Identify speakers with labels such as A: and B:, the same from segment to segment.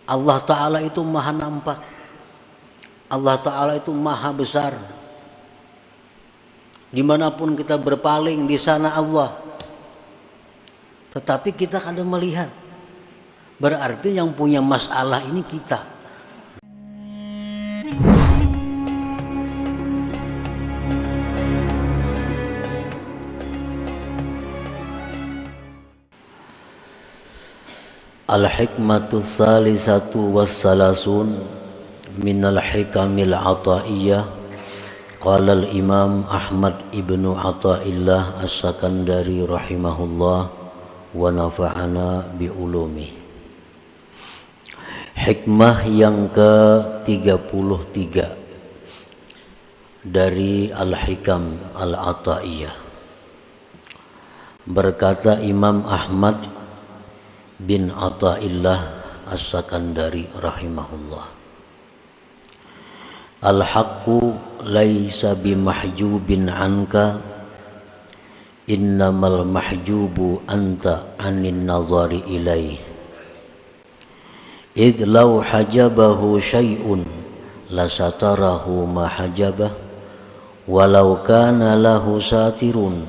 A: Allah Ta'ala itu maha nampak. Allah Ta'ala itu maha besar. Dimanapun kita berpaling, di sana Allah. Tetapi kita kadang melihat, berarti yang punya masalah ini kita. Al-hikmatu tsalisatu wassalasun minal hikamil ataiyah. Qala al-imam Ahmad ibnu Athaillah as-Sakandari rahimahullah wa nafa'ana bi'ulumi. Hikmah yang ke-33 dari Al-Hikam Al-Ataiyah. Berkata Imam Ahmad bin Athaillah as-Sakandari rahimahullah, al-haqqu laisa bimahjubin anka, innamal mahjubu anta anin nazari ilaih. Idh law hajabahu syai'un lasatarahu ma hajabah, walau kana lahu satirun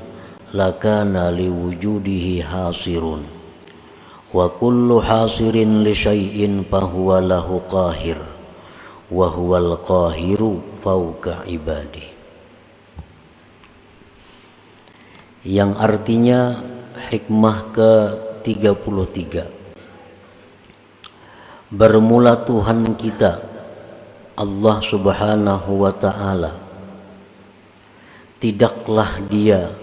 A: lakana liwujudihi hasirun, wa kullu hasirin li syai'in fahuwa lahu qahir, wa huwal qahiru fauqa ibadi. Yang artinya hikmah ke-33, bermula Tuhan kita Allah Subhanahu wa ta'ala, tidaklah dia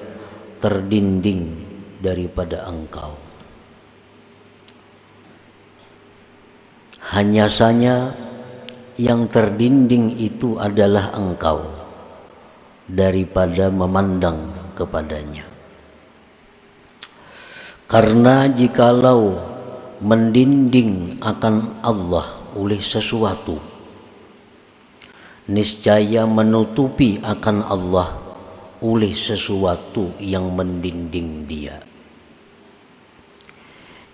A: terdinding daripada engkau. Hanya saja yang terdinding itu adalah engkau daripada memandang kepadanya. Karena jikalau mendinding akan Allah oleh sesuatu, niscaya menutupi akan Allah oleh sesuatu yang mendinding dia.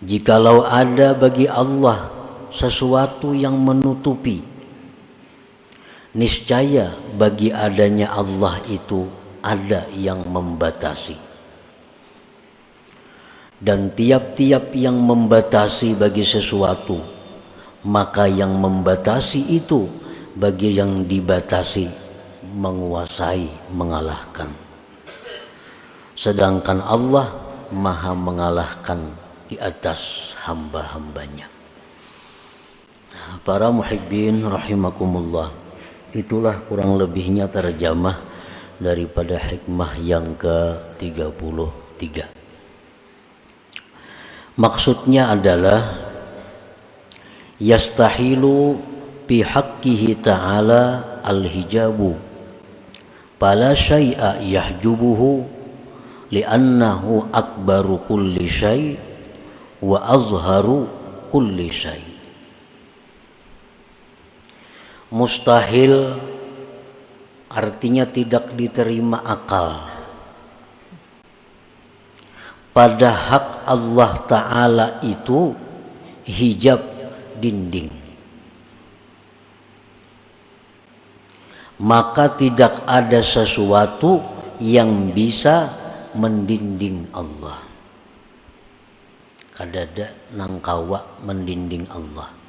A: Jikalau ada bagi Allah sesuatu yang menutupi, niscaya bagi adanya Allah itu ada yang membatasi. Dan tiap-tiap yang membatasi bagi sesuatu, maka yang membatasi itu bagi yang dibatasi menguasai, mengalahkan. Sedangkan Allah maha mengalahkan di atas hamba-hambanya. Para muhibbin rahimakumullah, itulah kurang lebihnya terjemah daripada hikmah yang ke-33. Maksudnya adalah yastahilu bi haqqihi ta'ala al-hijabu, fala syai'a yahjubuhu li'annahu akbaru kulli syai' wa azharu kulli syai'. Mustahil artinya tidak diterima akal pada hak Allah Ta'ala itu hijab, dinding. Maka tidak ada sesuatu yang bisa mendinding Allah. Kadada nangkawa mendinding Allah.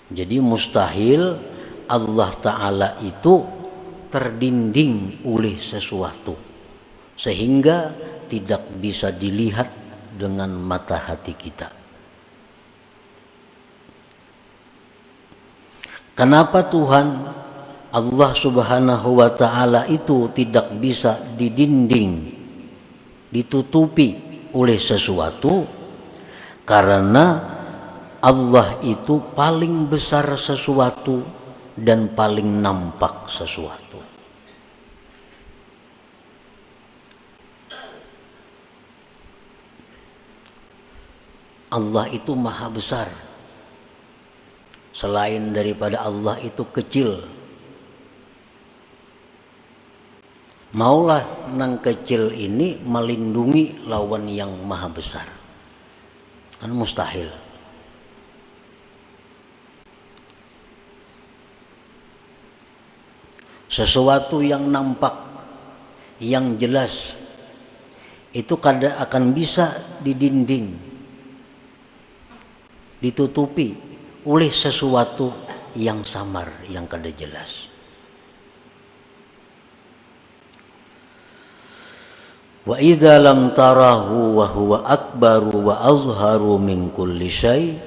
A: Jadi mustahil Allah Ta'ala itu terdinding oleh sesuatu sehingga tidak bisa dilihat dengan mata hati kita. Kenapa Tuhan Allah Subhanahu wa ta'ala itu tidak bisa didinding, ditutupi oleh sesuatu? Karena Allah itu paling besar sesuatu dan paling nampak sesuatu. Allah itu maha besar. Selain daripada Allah itu kecil. Maulah nang kecil ini melindungi lawan yang maha besar. Kan mustahil. Sesuatu yang nampak, yang jelas, itu kadang akan bisa didinding, ditutupi oleh sesuatu yang samar, yang kada jelas. Wa idza lam tarahu wa huwa akbaru wa azharu min kulli syai'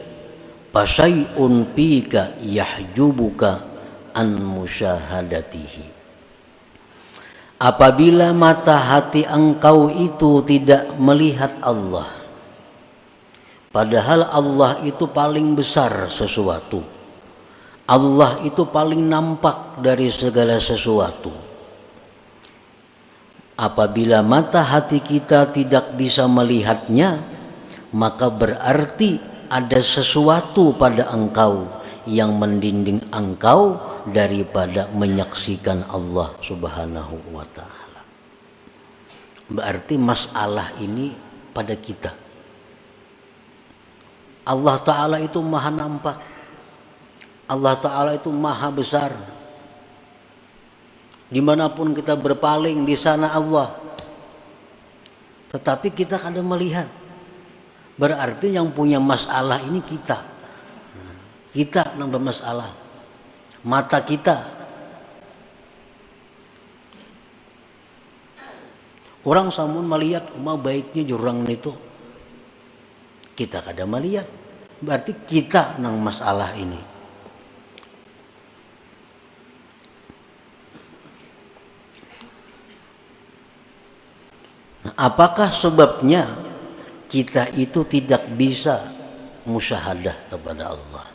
A: fa syai'un fika yahjubuka an musyahadatihi. Apabila mata hati engkau itu tidak melihat Allah, padahal Allah itu paling besar sesuatu, Allah itu paling nampak dari segala sesuatu. Apabila mata hati kita tidak bisa melihatnya, maka berarti ada sesuatu pada engkau yang mendinding engkau daripada menyaksikan Allah Subhanahu wa ta'ala. Berarti masalah ini pada kita. Allah Ta'ala itu maha nampak, Allah Ta'ala itu maha besar. Dimanapun kita berpaling, di sana Allah. Tetapi kita kadang melihat. Berarti yang punya masalah ini kita. Kita yang bermasalah. Mata kita. Orang samun melihat umah baiknya jurang itu, kita kada melihat. Berarti kita nang masalah ini. Nah, apakah sebabnya kita itu tidak bisa musyahadah kepada Allah?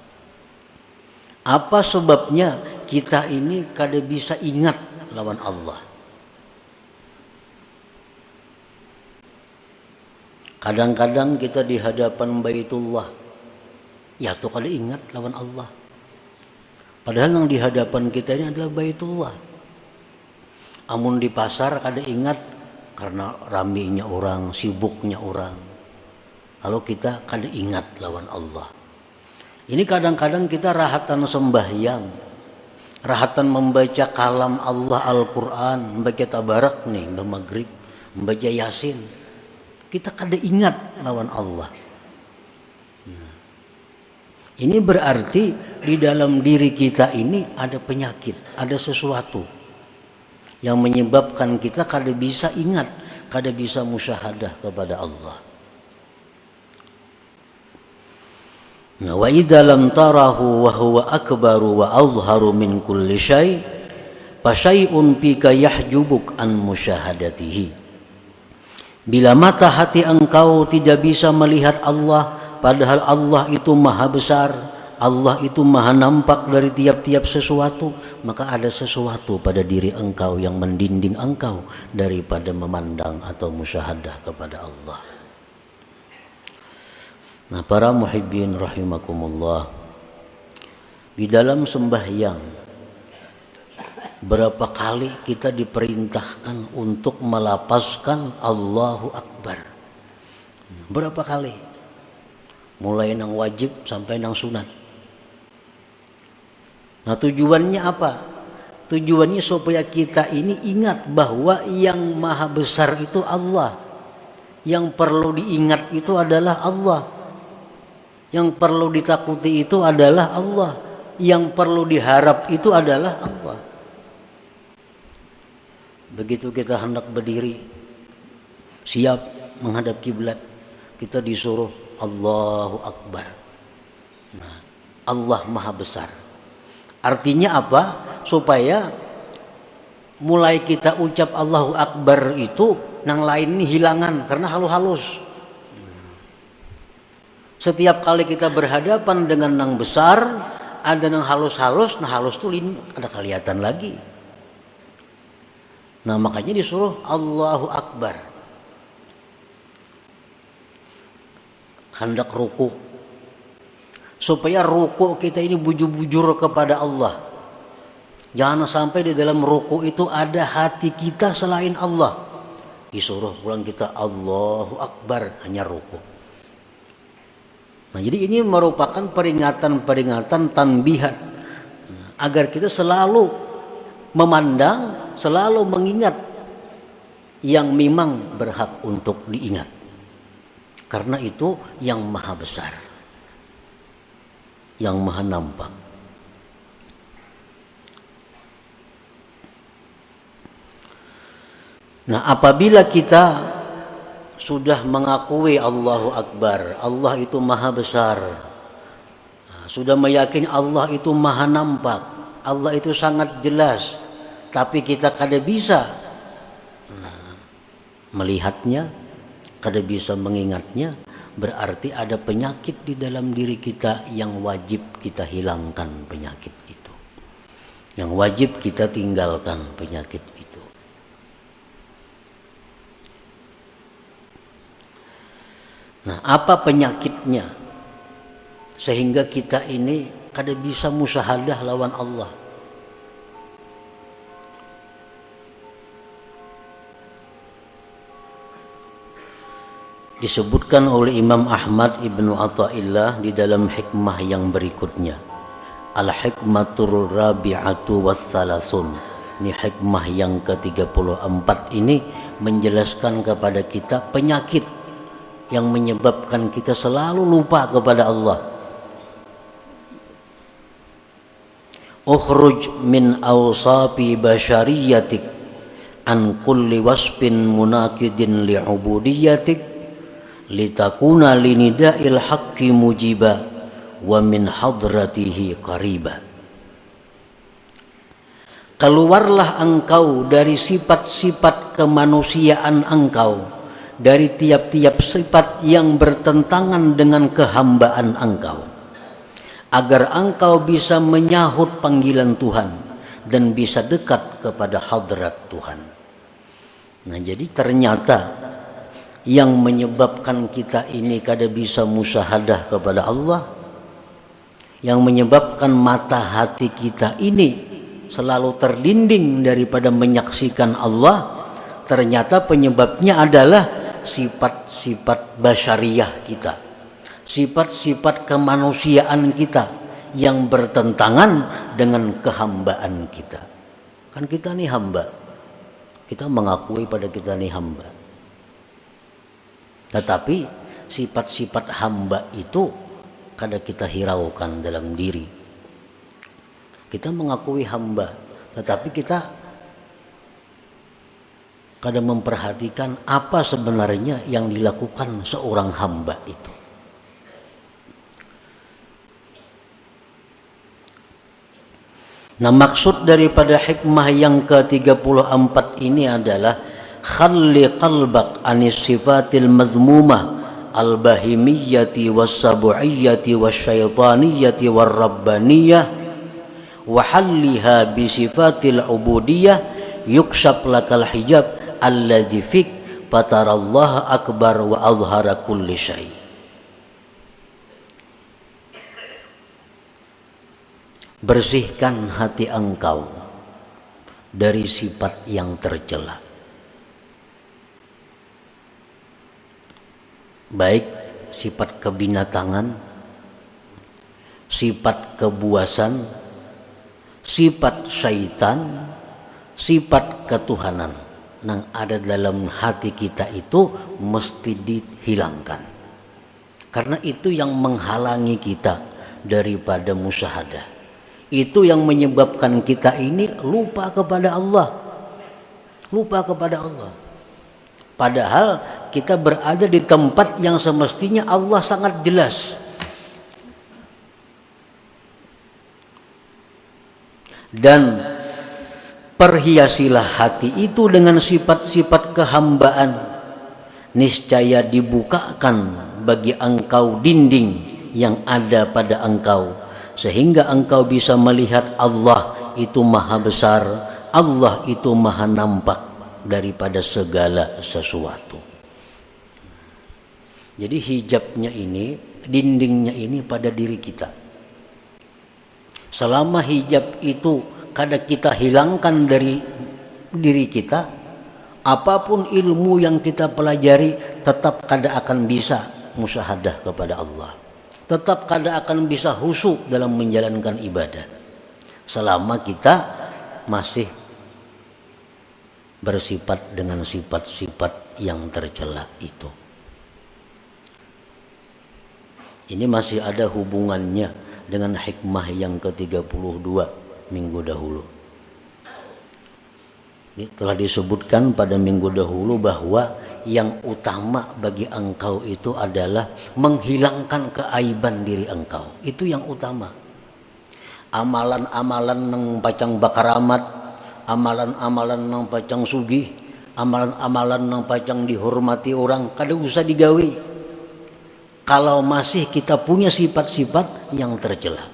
A: Apa sebabnya kita ini kada bisa ingat lawan Allah? Kadang-kadang kita di hadapan Baitullah, ya tuh kada ingat lawan Allah. Padahal yang di hadapan kita ini adalah Baitullah. Amun di pasar kada ingat karena raminya orang, sibuknya orang. Lalu kita kada ingat lawan Allah. Ini kadang-kadang kita rahatan sembahyang, rahatan membaca kalam Allah Al-Quran, membaca tabarak nih, maghrib, membaca yasin. Kita kada ingat lawan Allah. Ini berarti di dalam diri kita ini ada penyakit, ada sesuatu yang menyebabkan kita kada bisa ingat, kada bisa musyahadah kepada Allah. Nah, wa idza lam tarahu wa huwa akbaru wa azharu min kulli syai' fa syai'un fika yahjubuk an musyahadatihi. Bila mata hati engkau tidak bisa melihat Allah, padahal Allah itu maha besar, Allah itu maha nampak dari tiap-tiap sesuatu, maka ada sesuatu pada diri engkau yang mendinding engkau daripada memandang atau musyahadah kepada Allah. Nah, para muhibbin rahimakumullah, di dalam sembahyang berapa kali kita diperintahkan untuk melapazkan Allahu Akbar? Berapa kali? Mulai nang wajib sampai nang sunat. Nah, tujuannya apa? Tujuannya supaya kita ini ingat bahwa yang maha besar itu Allah. Yang perlu diingat itu adalah Allah. Yang perlu ditakuti itu adalah Allah. Yang perlu diharap itu adalah Allah. Begitu kita hendak berdiri, siap menghadap kiblat, kita disuruh Allahu Akbar. Nah, Allah maha besar. Artinya apa? Supaya mulai kita ucap Allahu Akbar itu, nang lain ini hilangan karena halus-halus. Setiap kali kita berhadapan dengan nang besar, ada nang halus-halus, nah halus tuh ada kelihatan lagi. Nah, makanya disuruh Allahu Akbar. Hendak ruku, supaya ruku kita ini bujur-bujur kepada Allah. Jangan sampai di dalam ruku itu ada hati kita selain Allah. Disuruh pulang kita Allahu Akbar, hanya ruku. Nah, jadi ini merupakan peringatan-peringatan tanbihat agar kita selalu memandang, selalu mengingat yang memang berhak untuk diingat. Karena itu yang maha besar, yang maha nampak. Nah, apabila kita sudah mengakui Allahu Akbar, Allah itu maha besar, sudah meyakini Allah itu maha nampak, Allah itu sangat jelas, tapi kita kada bisa melihatnya, kada bisa mengingatnya, berarti ada penyakit di dalam diri kita yang wajib kita hilangkan penyakit itu, yang wajib kita tinggalkan penyakit itu. Nah, apa penyakitnya sehingga kita ini kada bisa musyahadah lawan Allah? Disebutkan oleh Imam Ahmad Ibnu Athaillah di dalam hikmah yang berikutnya, Al-Hikmatur Rabi'atu Wassalasun. Ini hikmah yang ke-34 ini menjelaskan kepada kita penyakit yang menyebabkan kita selalu lupa kepada Allah. Ukhruj min awsafi basyariyatik an kulli wasfin munakidin li'ubudiyatik litakuna linida'il haqqi mujiba wa min hadratihi qariba. Keluarlah engkau dari sifat-sifat kemanusiaan engkau, dari tiap-tiap sifat yang bertentangan dengan kehambaan engkau, agar engkau bisa menyahut panggilan Tuhan dan bisa dekat kepada hadrat Tuhan. Nah, jadi ternyata yang menyebabkan kita ini kada bisa musyahadah kepada Allah, yang menyebabkan mata hati kita ini selalu terlinding daripada menyaksikan Allah, ternyata penyebabnya adalah sifat-sifat basyariah kita, sifat-sifat kemanusiaan kita yang bertentangan dengan kehambaan kita. Kan kita nih hamba, kita mengakui pada kita nih hamba, tetapi sifat-sifat hamba itu kada kita hiraukan dalam diri. Kita mengakui hamba, tetapi kita kada memperhatikan apa sebenarnya yang dilakukan seorang hamba itu. Nah, maksud daripada hikmah yang ke-34 ini adalah khalli qalbak anis sifatil mazmumah al-bahimiyyati was-sabu'iyyati wasyaitaniyati war-rabbaniyah wa halliha bi sifatil ubudiyah yukshaf lakal hijab alladzi fik fatarallaha akbar wa azhara kulli syai. Bersihkan hati engkau dari sifat yang tercela, baik sifat kebinatangan, sifat kebuasan, sifat syaitan, sifat ketuhanan yang ada dalam hati kita itu mesti dihilangkan, karena itu yang menghalangi kita daripada musyahadah. Itu yang menyebabkan kita ini lupa kepada Allah, lupa kepada Allah, padahal kita berada di tempat yang semestinya Allah sangat jelas. Dan perhiasilah hati itu dengan sifat-sifat kehambaan, niscaya dibukakan bagi engkau dinding yang ada pada engkau, sehingga engkau bisa melihat Allah itu maha besar, Allah itu maha nampak daripada segala sesuatu. Jadi hijabnya ini, dindingnya ini pada diri kita. Selama hijab itu kada kita hilangkan dari diri kita, apapun ilmu yang kita pelajari tetap kada akan bisa musyahadah kepada Allah, tetap kada akan bisa khusyuk dalam menjalankan ibadah selama kita masih bersifat dengan sifat-sifat yang tercela itu. Ini masih ada hubungannya dengan hikmah yang ke-32 minggu dahulu. Ini telah disebutkan pada minggu dahulu bahwa yang utama bagi engkau itu adalah menghilangkan keaiban diri engkau. Itu yang utama. Amalan-amalan nang pacang bakaramat, amalan-amalan nang pacang sugih, amalan-amalan nang pacang dihormati orang, kada usah digawe kalau masih kita punya sifat-sifat yang tercela.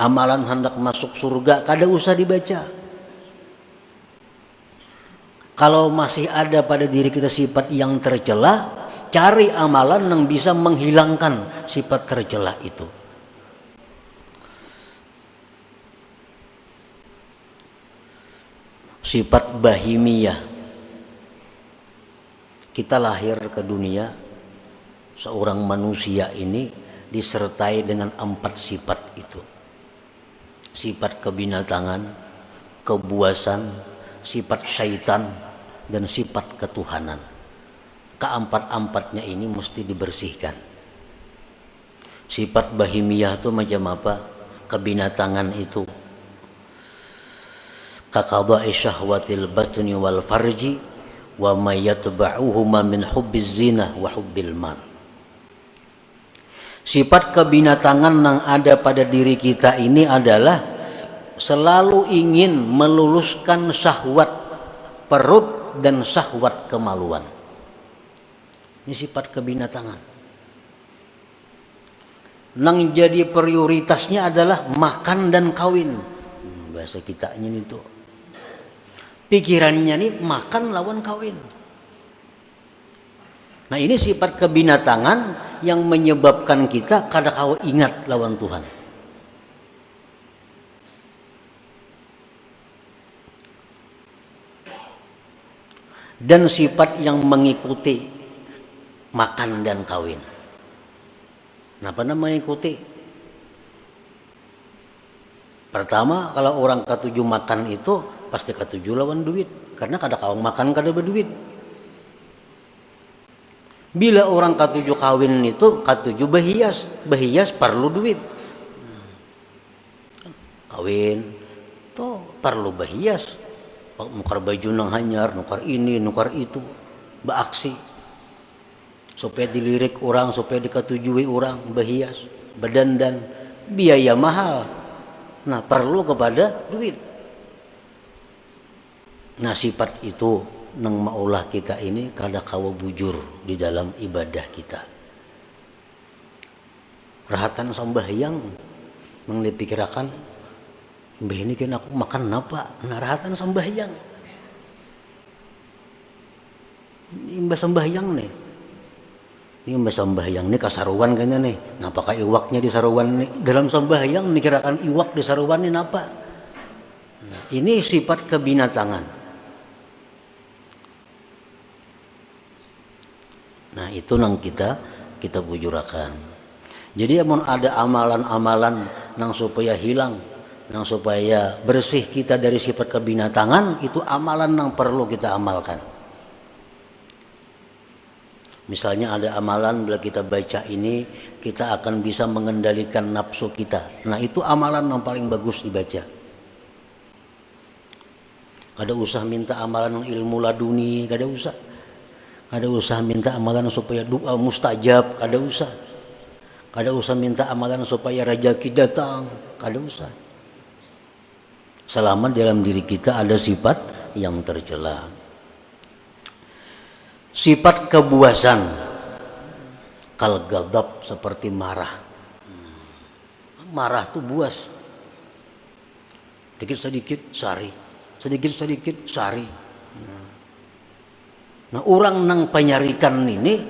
A: Amalan hendak masuk surga kada usah dibaca. Kalau masih ada pada diri kita sifat yang tercela, cari amalan yang bisa menghilangkan sifat tercela itu. Sifat bahimiyah. Kita lahir ke dunia, seorang manusia ini disertai dengan 4 sifat itu. Sifat kebinatangan, kebuasan, sifat syaitan, dan sifat ketuhanan. Keempat-empatnya ini mesti dibersihkan. Sifat bahimiyah itu macam apa? Kebinatangan itu kaqada'i syahwatil batni wal farji wa ma yatba'uhuma min hubbiz zina wa hubbil mal. Sifat kebinatangan yang ada pada diri kita ini adalah selalu ingin meluluskan syahwat perut dan syahwat kemaluan. Ini sifat kebinatangan. Nang jadi prioritasnya adalah makan dan kawin. Bahasa kitanya itu. Pikirannya nih makan lawan kawin. Nah ini sifat kebinatangan yang menyebabkan kita kada kau ingat lawan Tuhan. Dan sifat yang mengikuti makan dan kawin. Kenapa namanya mengikuti? Pertama kalau orang ketujuh makan itu pasti ketujuh lawan duit, karena kada kau makan kada berduit. Bila orang ketujuh kawin itu ketujuh berhias perlu duit. Kawin tuh perlu berhias, nukar baju nang hanyar, nukar ini, nukar itu, beraksi supaya dilirik orang, supaya diketujui orang, berhias, berdandan, biaya mahal. Nah perlu kepada duit. Nah sifat itu nang maulah kita ini kada kawa bujur di dalam ibadah kita. Rahatan sambahyang nang dipikirkan, mbah ini kan aku makan apa? Nah rahatan sambahyang. Imbah sambahyang nih. Ini mbah sambahyang nih kasaruan kayaknya nih. Napakah iwaknya di saruan nih? Dalam sambahyang dikirakan iwak di saruan ini apa? Nah, ini sifat kebinatangan. Nah itu nang kita bujurakan. Jadi amun ada amalan-amalan nang supaya hilang, nang supaya bersih kita dari sifat kebinatangan, itu amalan nang perlu kita amalkan. Misalnya ada amalan bila kita baca ini kita akan bisa mengendalikan nafsu kita. Nah itu amalan yang paling bagus dibaca. Kada usah minta amalan yang ilmu laduni, kada usah. Kada usah minta amalan supaya doa mustajab, kada usah. Kada usah minta amalan supaya rezeki datang, kada usah. Selama dalam diri kita ada sifat yang tercela. Sifat kebuasan, kal ghadab seperti marah. Marah tuh buas. Sedikit-sedikit sari, sedikit-sedikit sari. Nah orang nang penyarikan ini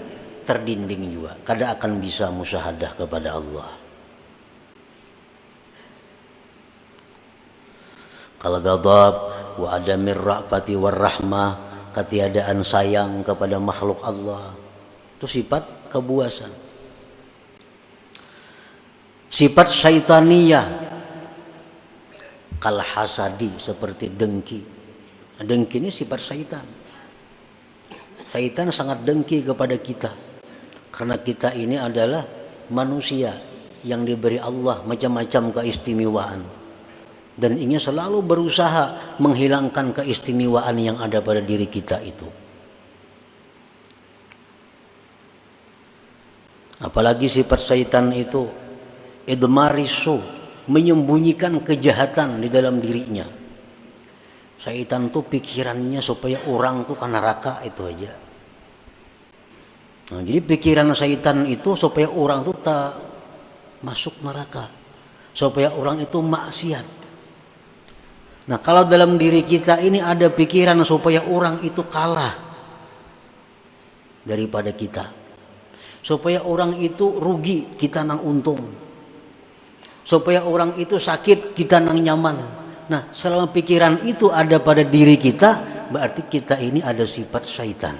A: terdinding juga, kada akan bisa musyahadah kepada Allah. Kal ghadab wa adamir ra'fati war rahmah, ketiadaan sayang kepada makhluk Allah. Itu sifat kebuasan. Sifat syaitaniyah, Kal hasadi, seperti dengki. Dengki ini sifat syaitan. Syaitan sangat dengki kepada kita karena kita ini adalah manusia yang diberi Allah macam-macam keistimewaan, dan ingin selalu berusaha menghilangkan keistimewaan yang ada pada diri kita itu. Apalagi sifat syaitan itu idmarisu, menyembunyikan kejahatan di dalam dirinya. Syaitan tuh pikirannya supaya orang tuh ke neraka itu aja. Nah, jadi pikiran syaitan itu supaya orang tuh tak masuk neraka, supaya orang itu maksiat. Nah, kalau dalam diri kita ini ada pikiran supaya orang itu kalah daripada kita, supaya orang itu rugi, kita nang untung, supaya orang itu sakit, kita nang nyaman. Nah, selama pikiran itu ada pada diri kita, berarti kita ini ada sifat syaitan.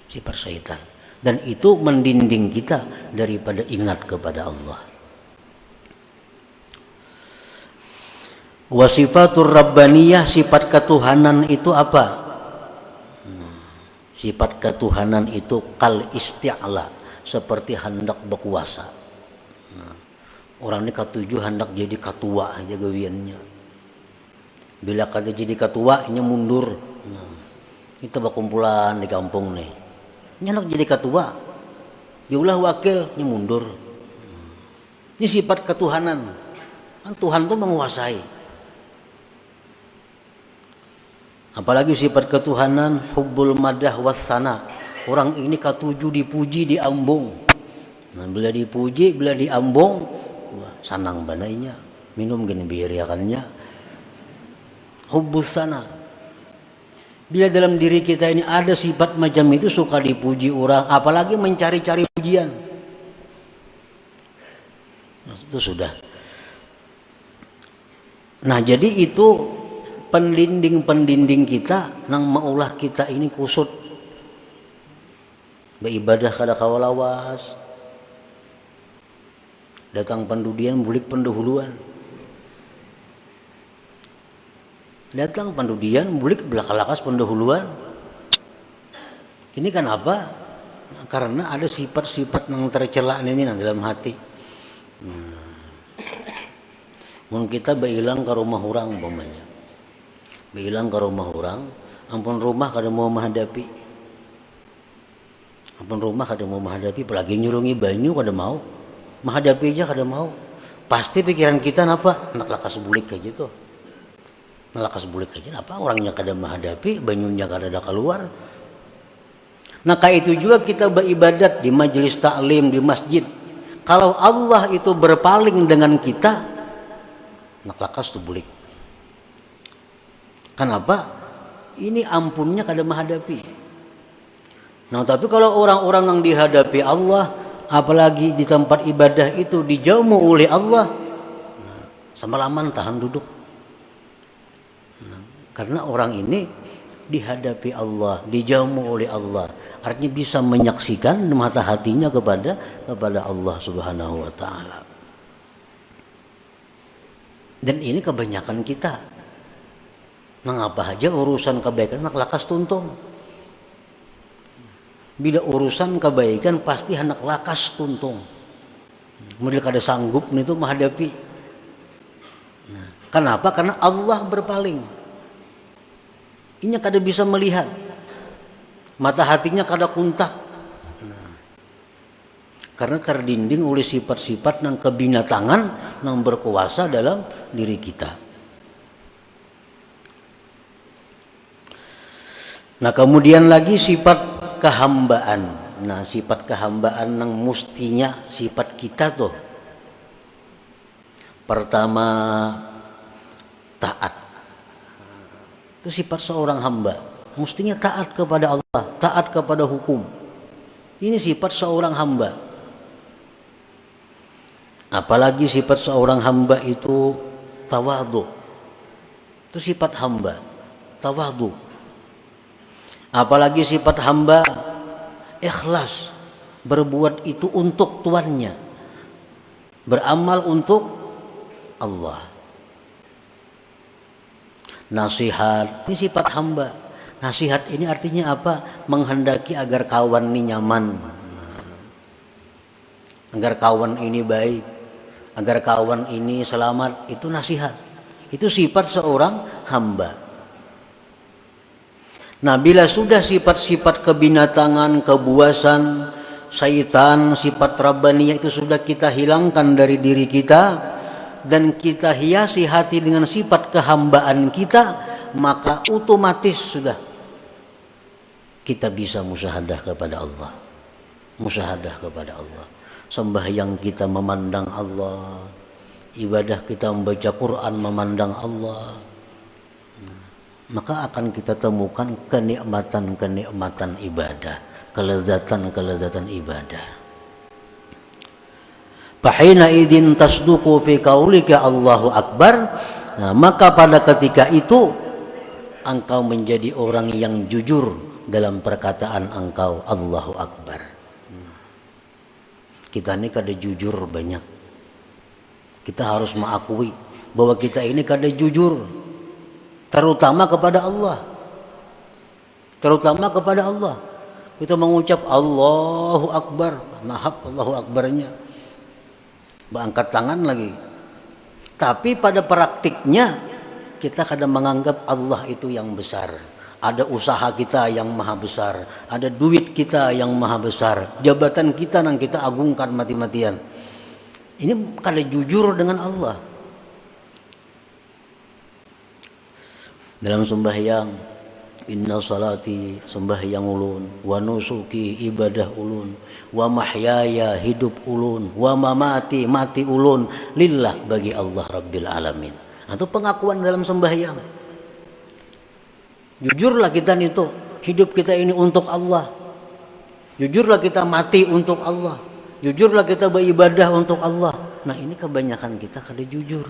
A: Sifat syaitan. Dan itu mendinding kita daripada ingat kepada Allah. Wa sifatur rabbaniyah, sifat ketuhanan itu apa? Sifat ketuhanan itu kal isti'la, seperti hendak berkuasa. Orang ini ketujuh hendak jadi ketua aja gawiannya. Bila kata jadi ketua, ini mundur. Kita berkumpulan di kampung nih. Ini hendak jadi ketua, diulah wakil, ini mundur. Ini sifat ketuhanan. Tuhan itu menguasai. Apalagi sifat ketuhanan hubbul madah wassana. Orang ini ketujuh dipuji, diambung. Nah, bila dipuji, bila diambung, wah, sanang banainya. Minum gini biarakannya. Hubbus sana. Bila dalam diri kita ini ada sifat macam itu, suka dipuji orang, apalagi mencari-cari pujian. Nah, itu sudah. Nah, jadi itu pendinding kita nang maulah kita ini kusut beribadah kada kawalawas, datang pendudian bulik pendahuluan, datang pendudian bulik belakalakas pendahuluan. Ini kan apa? Nah, karena ada sifat-sifat yang tercela ini dalam hati. Mun kita beilang ke rumah orang umpamanya, bilang ke rumah orang, ampun rumah kada mau menghadapi, ampun rumah kada mau menghadapi, apalagi nyurungi banyu kada mau, menghadapi aja kada mau. Pasti pikiran kita apa? Nak lakas bulik kayak gitu, nak lakas bulik aja. Apa orangnya kada menghadapi, banyunya kada ada keluar. Nah, kayak itu juga kita beribadat di majelis taklim di masjid. Kalau Allah itu berpaling dengan kita, nak lakas tu bulik. Kenapa? Ini ampunnya kada menghadapi. Nah, tapi kalau orang-orang yang dihadapi Allah, apalagi di tempat ibadah itu dijauh oleh Allah, nah, semalaman tahan duduk. Nah, karena orang ini dihadapi Allah, dijauh oleh Allah, artinya bisa menyaksikan mata hatinya kepada Allah Subhanahu wa taala. Dan ini kebanyakan kita. Mengapa aja urusan kebaikan nak lakas tuntung. Bila urusan kebaikan pasti hendak lakas tuntung. Model kada sanggup itu menghadapi. Nah, kenapa? Karena Allah berpaling. Ini kada bisa melihat. Mata hatinya kada kuntak. Nah, karena terdinding oleh sifat-sifat yang kebinatangan yang berkuasa dalam diri kita. Nah, kemudian lagi sifat kehambaan. Nah, sifat kehambaan yang mustinya sifat kita tuh. Pertama, taat. Itu sifat seorang hamba. Mustinya taat kepada Allah, taat kepada hukum. Ini sifat seorang hamba. Apalagi sifat seorang hamba itu tawadhu. Itu sifat hamba, tawadhu. Apalagi sifat hamba ikhlas, berbuat itu untuk tuannya, beramal untuk Allah. nasihat. Ini sifat hamba. Nasihat ini artinya apa? Menghendaki agar kawan ini nyaman, agar kawan ini baik, agar kawan ini selamat. Itu nasihat. Itu sifat seorang hamba. Nah, bila sudah sifat-sifat kebinatangan, kebuasan, syaitan, sifat rabbaniyah itu sudah kita hilangkan dari diri kita, dan kita hiasi hati dengan sifat kehambaan kita, maka otomatis sudah kita bisa musyahadah kepada Allah. Musyahadah kepada Allah. Sembahyang kita memandang Allah, ibadah kita membaca Quran memandang Allah, maka akan kita temukan kenikmatan-kenikmatan ibadah, kelezatan-kelezatan ibadah. Fahina idin tasduqu fi qaulika Allahu Akbar. Nah, maka pada ketika itu engkau menjadi orang yang jujur dalam perkataan engkau Allahu Akbar. Kita ini kada jujur banyak. Kita harus mengakui bahwa kita ini kada jujur, terutama kepada Allah. Terutama kepada Allah. Kita mengucap Allahu Akbar, nahap Allahu Akbarnya, angkat tangan lagi. Tapi pada praktiknya kita kadang menganggap Allah itu yang besar. Ada usaha kita yang maha besar, ada duit kita yang maha besar, jabatan kita yang kita agungkan mati-matian. Ini kada jujur dengan Allah. Dalam sembahyang, inna salati, sembahyang ulun, wa nusuki, ibadah ulun, wa mahyaya, hidup ulun, wa mamati, mati ulun, lillah, bagi Allah Rabbil Alamin. Itu pengakuan dalam sembahyang. Jujurlah kita itu, hidup kita ini untuk Allah. Jujurlah kita mati untuk Allah. Jujurlah kita beribadah untuk Allah. Nah, ini kebanyakan kita kada jujur.